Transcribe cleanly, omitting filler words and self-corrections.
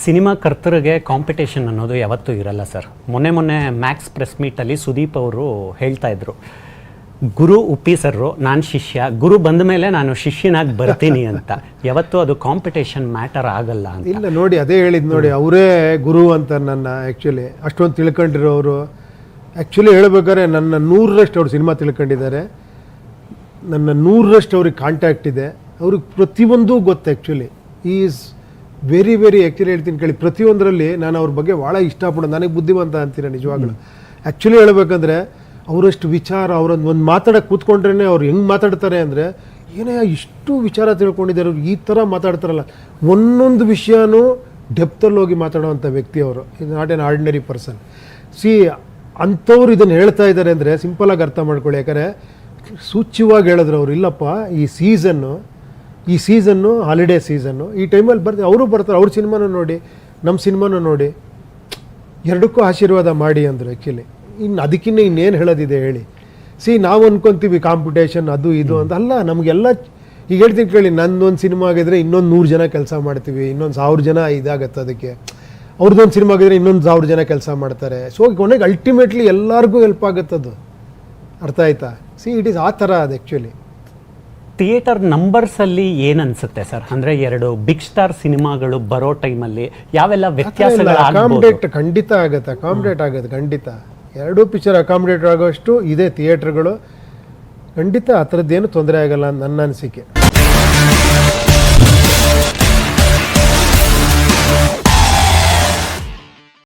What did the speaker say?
Cinema ಕರ್ತರಿಗೆ competition ಅನ್ನೋದು ಯಾವತ್ತೂ ಇರಲ್ಲ ಸರ್. ಮೊನ್ನೆ ಮ್ಯಾಕ್ಸ್ ಪ್ರೆಸ್ ಮೀಟಲ್ಲಿ ಸುದೀಪ್ ಅವರು ಹೇಳ್ತಾ ಇದ್ರು, ಗುರು ಉಪ್ಪಿ ಸರ್ರು, ನಾನು ಶಿಷ್ಯ, ಗುರು ಬಂದ ಮೇಲೆ ನಾನು ಶಿಷ್ಯನಾಗಿ ಬರ್ತೀನಿ ಅಂತ. ಯಾವತ್ತೂ ಅದು ಕಾಂಪಿಟೇಷನ್ ಮ್ಯಾಟರ್ ಆಗಲ್ಲ ಅಂತ. ಇಲ್ಲ ನೋಡಿ, ಅದೇ ಹೇಳಿದ್ದು ನೋಡಿ, ಅವರೇ ಗುರು ಅಂತ ನನ್ನ ಆ್ಯಕ್ಚುಲಿ ಅಷ್ಟೊಂದು ತಿಳ್ಕೊಂಡಿರೋರು. ಆ್ಯಕ್ಚುಲಿ ಹೇಳ್ಬೇಕಾದ್ರೆ ನನ್ನ 100ರಷ್ಟು ಅವ್ರು ಸಿನಿಮಾ ತಿಳ್ಕೊಂಡಿದ್ದಾರೆ, ನನ್ನ 100ರಷ್ಟು ಅವ್ರಿಗೆ ಕಾಂಟ್ಯಾಕ್ಟ್ ಇದೆ, ಅವ್ರಿಗೆ ಪ್ರತಿಯೊಂದು ಗೊತ್ತು. ಆ್ಯಕ್ಚುಲಿ ಈಸ್ ವೆರಿ ಆ್ಯಕ್ಚುಲಿ ಹೇಳ್ತೀನಿ ಕೇಳಿ, ಪ್ರತಿಯೊಂದರಲ್ಲಿ ನಾನು ಅವ್ರ ಬಗ್ಗೆ ಭಾಳ ಇಷ್ಟಪಡೋದು. ನನಗೆ ಬುದ್ಧಿವಂತ ಅಂತೀರ ನಿಜವಾಗ್ಲೂ. ಆ್ಯಕ್ಚುಲಿ ಹೇಳ್ಬೇಕಂದ್ರೆ ಅವರಷ್ಟು ವಿಚಾರ, ಒಂದು ಮಾತಾಡೋಕ್ಕೆ ಕೂತ್ಕೊಂಡ್ರೇ ಅವ್ರು ಹೆಂಗೆ ಮಾತಾಡ್ತಾರೆ ಅಂದರೆ, ಏನೇ ಇಷ್ಟು ವಿಚಾರ ತಿಳ್ಕೊಂಡಿದ್ದಾರೆ ಅವ್ರು, ಈ ಥರ ಮಾತಾಡ್ತಾರಲ್ಲ, ಒಂದೊಂದು ವಿಷಯನೂ ಡೆಪ್ತಲ್ಲಿ ಹೋಗಿ ಮಾತಾಡೋವಂಥ ವ್ಯಕ್ತಿ ಅವರು. ಇದು not an ordinary person. C ಅಂಥವ್ರು ಇದನ್ನು ಹೇಳ್ತಾ ಇದ್ದಾರೆ ಅಂದರೆ ಸಿಂಪಲಾಗಿ ಅರ್ಥ ಮಾಡ್ಕೊಳ್ಳಿ. ಯಾಕಂದರೆ ಸೂಚ್ಯವಾಗಿ ಹೇಳಿದ್ರು ಅವರು, ಇಲ್ಲಪ್ಪ ಈ ಸೀಸನ್ನು ಹಾಲಿಡೇ ಸೀಸನ್ನು, ಈ ಟೈಮಲ್ಲಿ ಅವರು ಬರ್ತಾರೆ, ಅವ್ರ ಸಿನಿಮಾನೂ ನೋಡಿ ನಮ್ಮ ಸಿನಿಮಾನೂ ನೋಡಿ, ಎರಡಕ್ಕೂ ಆಶೀರ್ವಾದ ಮಾಡಿ ಅಂದರು. ಆ್ಯಕ್ಚುಲಿ ಅದಕ್ಕಿಂತ ಇನ್ನೇನು ಹೇಳೋದಿದೆ ಹೇಳಿ. ನಾವು ಅಂದ್ಕೊತೀವಿ ಕಾಂಪಿಟೇಷನ್ ಅದು ಇದು ಅಂತ. ಅಲ್ಲ, ನಮಗೆಲ್ಲ ಈಗ ಹೇಳ್ತೀನಿ ಕೇಳಿ, ನಂದೊಂದು ಸಿನಿಮಾ ಆಗಿದ್ರೆ ಇನ್ನೊಂದು 100 ಜನ ಕೆಲಸ ಮಾಡ್ತೀವಿ, ಇನ್ನೊಂದು 1000 ಜನ ಇದಾಗತ್ತೆ ಅದಕ್ಕೆ. ಅವ್ರದ್ದೊಂದು ಸಿನಿಮಾ ಆಗಿದ್ರೆ ಇನ್ನೊಂದು 1000 ಜನ ಕೆಲಸ ಮಾಡ್ತಾರೆ. ಸೊ ಕೊನೆಗೆ ಅಲ್ಟಿಮೇಟ್ಲಿ ಎಲ್ಲರಿಗೂ ಹೆಲ್ಪ್ ಆಗುತ್ತದು. ಅರ್ಥ ಆಯ್ತಾ? ಇಟ್ ಈಸ್ ಆ ಥರ ಅದು. ಆ್ಯಕ್ಚುಲಿ ಥಿಯೇಟರ್ ನಂಬರ್ಸಲ್ಲಿ ಏನು ಅನಿಸುತ್ತೆ ಸರ್? ಅಂದರೆ 2 ಬಿಗ್ ಸ್ಟಾರ್ ಸಿನಿಮಾಗಳು ಬರೋ ಟೈಮಲ್ಲಿ ಯಾವೆಲ್ಲ ವ್ಯತ್ಯಾಸಗಳು? ಅಕಾಮಿಡೇಟ್ ಖಂಡಿತ ಆಗುತ್ತೆ, ಖಂಡಿತ. 2 ಪಿಕ್ಚರ್ ಅಕಾಮಿಡೇಟ್ ಆಗೋಷ್ಟು ಇದೆ ಥಿಯೇಟ್ರ್ಗಳು. ಖಂಡಿತ ಆ ಥರದ್ದೇನು ತೊಂದರೆ ಆಗಲ್ಲ ನನ್ನ ಅನಿಸಿಕೆ.